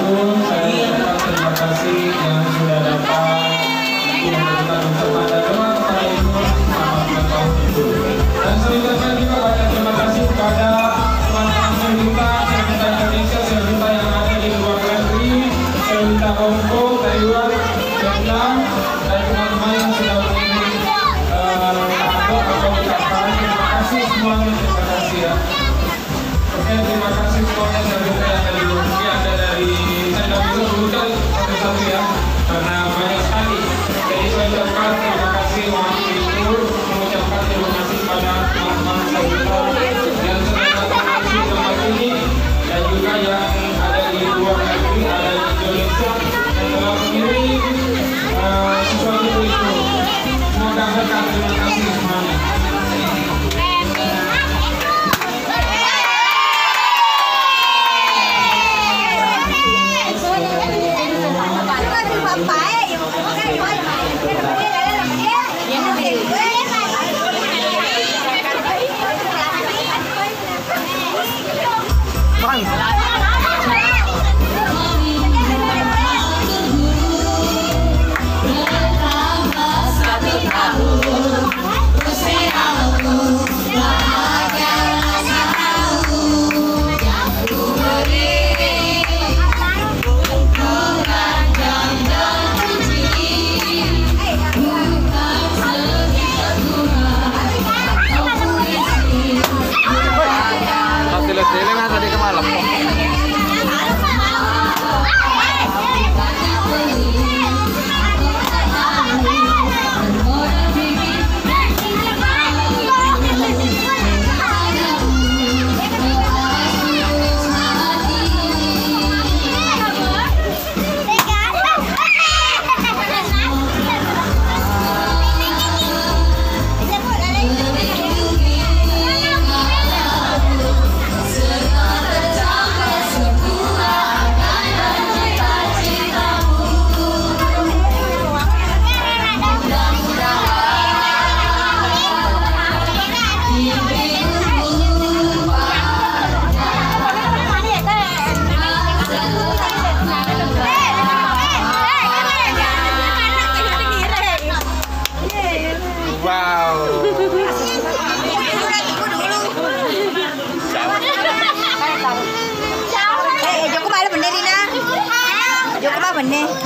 pun saya ucapkan terima kasih yang sudah dapat memberikan ucapan dan doa kepada Ibu selamat tahun Ibu. Dan saya ucapkan juga banyak terima kasih kepada teman-teman Sejuta Indonesia, Sejuta yang ada di luar negeri, Sejuta Hong Kong, Taiwan, Vietnam, dan teman-teman yang sudah mengirim atau ucapan terima kasih semuanya, terima kasih ya. Oke, terima kasih semuanya Sejuta yang ada di luar negeri, ada dari saya tidak bisa sebutkan satu-satu ya, karena banyak sekali. Jadi saya ucapkan terima kasih waktu itu, mengucapkan terima kasih pada teman-teman Sejuta yang sudah datang di tempat ini, dan juga yang ada di luar negeri, ada di Indonesia yang telah mengirim sesuatu itu. Semoga berkah, terima kasih semuanya. Joko mana bener Rina? Joko mana bener?